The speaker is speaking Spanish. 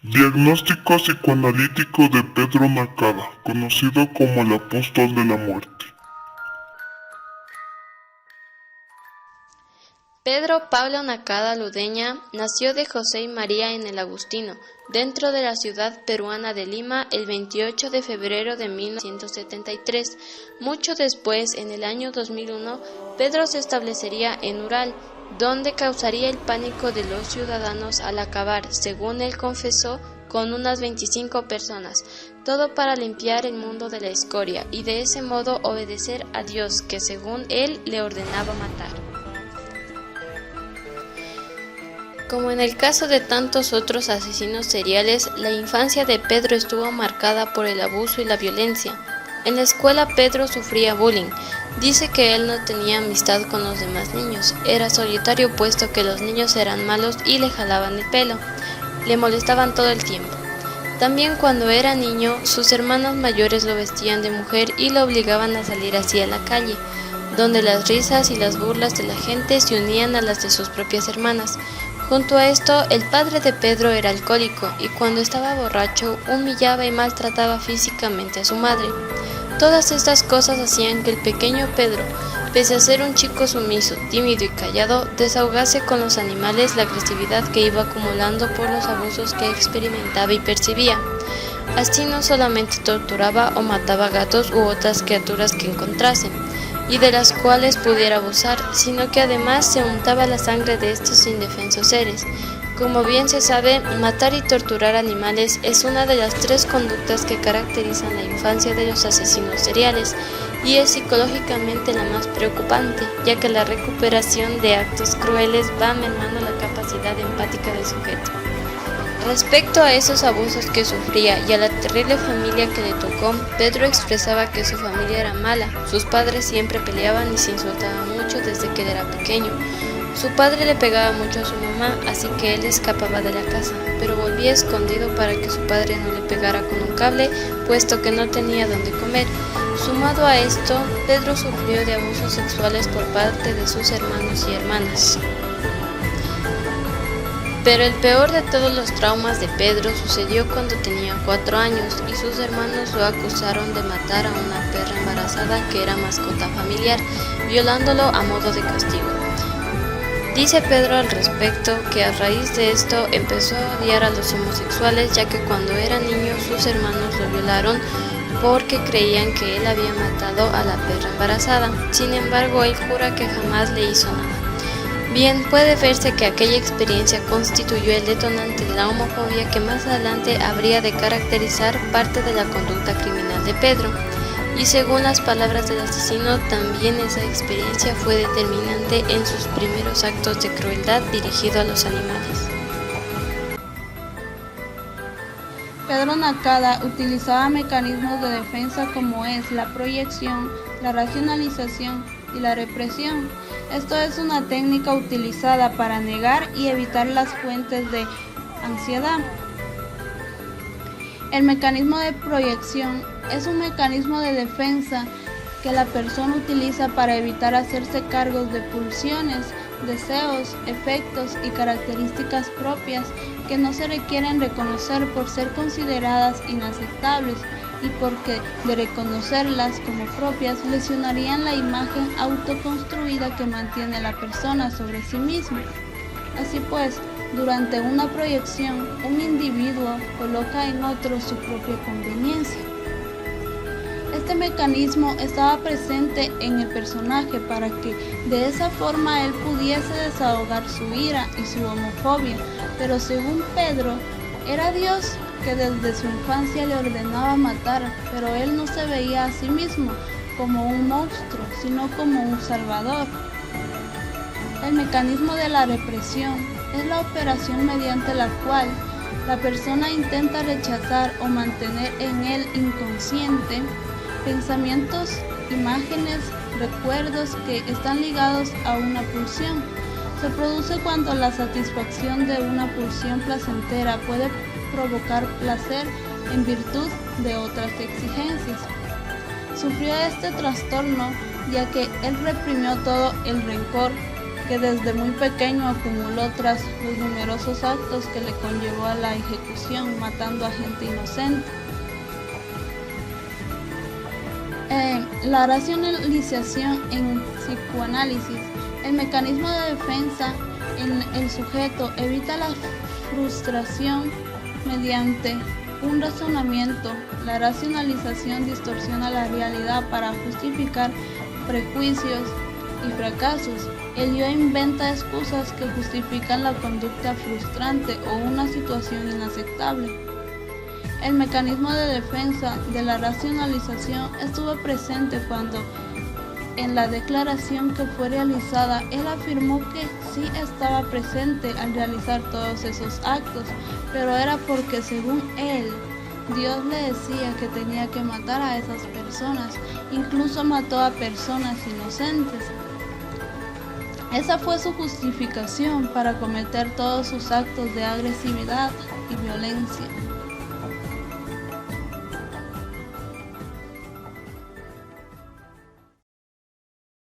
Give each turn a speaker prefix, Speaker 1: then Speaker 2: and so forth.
Speaker 1: Diagnóstico psicoanalítico de Pedro Nakada, conocido como el apóstol de la muerte.
Speaker 2: Pedro Pablo Nakada Ludeña nació de José y María en el Agustino, dentro de la ciudad peruana de Lima, el 28 de febrero de 1973. Mucho después, en el año 2001, Pedro se establecería en Ural, donde causaría el pánico de los ciudadanos al acabar, según él confesó, con unas 25 personas, todo para limpiar el mundo de la escoria y de ese modo obedecer a Dios, que según él le ordenaba matar. Como en el caso de tantos otros asesinos seriales, la infancia de Pedro estuvo marcada por el abuso y la violencia. En la escuela Pedro sufría bullying. Dice que él no tenía amistad con los demás niños, era solitario puesto que los niños eran malos y le jalaban el pelo, le molestaban todo el tiempo. También cuando era niño, sus hermanos mayores lo vestían de mujer y lo obligaban a salir así a la calle, donde las risas y las burlas de la gente se unían a las de sus propias hermanas. Junto a esto, el padre de Pedro era alcohólico y cuando estaba borracho humillaba y maltrataba físicamente a su madre. Todas estas cosas hacían que el pequeño Pedro, pese a ser un chico sumiso, tímido y callado, desahogase con los animales la agresividad que iba acumulando por los abusos que experimentaba y percibía. Así no solamente torturaba o mataba gatos u otras criaturas que encontrase, y de las cuales pudiera abusar, sino que además se untaba la sangre de estos indefensos seres. Como bien se sabe, matar y torturar animales es una de las 3 conductas que caracterizan la infancia de los asesinos seriales, y es psicológicamente la más preocupante, ya que la recuperación de actos crueles va mermando la capacidad empática del sujeto. Respecto a esos abusos que sufría y a la terrible familia que le tocó, Pedro expresaba que su familia era mala, sus padres siempre peleaban y se insultaban mucho desde que él era pequeño. Su padre le pegaba mucho a su mamá, así que él escapaba de la casa, pero volvía escondido para que su padre no le pegara con un cable, puesto que no tenía dónde comer. Sumado a esto, Pedro sufrió de abusos sexuales por parte de sus hermanos y hermanas. Pero el peor de todos los traumas de Pedro sucedió cuando tenía 4 años y sus hermanos lo acusaron de matar a una perra embarazada que era mascota familiar, violándolo a modo de castigo. Dice Pedro al respecto que a raíz de esto empezó a odiar a los homosexuales, ya que cuando era niño sus hermanos lo violaron porque creían que él había matado a la perra embarazada. Sin embargo, él jura que jamás le hizo nada. Bien, puede verse que aquella experiencia constituyó el detonante de la homofobia que más adelante habría de caracterizar parte de la conducta criminal de Pedro. Y según las palabras del asesino, también esa experiencia fue determinante en sus primeros actos de crueldad dirigido a los animales.
Speaker 3: Pedro Nakada utilizaba mecanismos de defensa como es la proyección, la racionalización y la represión. Esto es una técnica utilizada para negar y evitar las fuentes de ansiedad. El mecanismo de proyección es un mecanismo de defensa que la persona utiliza para evitar hacerse cargo de pulsiones, deseos, efectos y características propias que no se requieren reconocer por ser consideradas inaceptables y porque de reconocerlas como propias lesionarían la imagen autoconstruida que mantiene la persona sobre sí misma. Así pues, durante una proyección, un individuo coloca en otro su propia conveniencia. Este mecanismo estaba presente en el personaje para que de esa forma él pudiese desahogar su ira y su homofobia, pero según Pedro, era Dios que desde su infancia le ordenaba matar, pero él no se veía a sí mismo como un monstruo, sino como un salvador. El mecanismo de la represión es la operación mediante la cual la persona intenta rechazar o mantener en el inconsciente pensamientos, imágenes, recuerdos que están ligados a una pulsión. Se produce cuando la satisfacción de una pulsión placentera puede provocar placer en virtud de otras exigencias. Sufrió este trastorno ya que él reprimió todo el rencor, que desde muy pequeño acumuló tras los numerosos actos que le conllevó a la ejecución, matando a gente inocente. La racionalización en psicoanálisis. El mecanismo de defensa en el sujeto evita la frustración mediante un razonamiento. La racionalización distorsiona la realidad para justificar prejuicios y fracasos. El yo inventa excusas que justifican la conducta frustrante o una situación inaceptable. El mecanismo de defensa de la racionalización estuvo presente cuando, en la declaración que fue realizada, él afirmó que sí estaba presente al realizar todos esos actos, pero era porque, según él, Dios le decía que tenía que matar a esas personas. Incluso mató a personas inocentes. Esa fue su justificación para cometer todos sus actos de agresividad y violencia.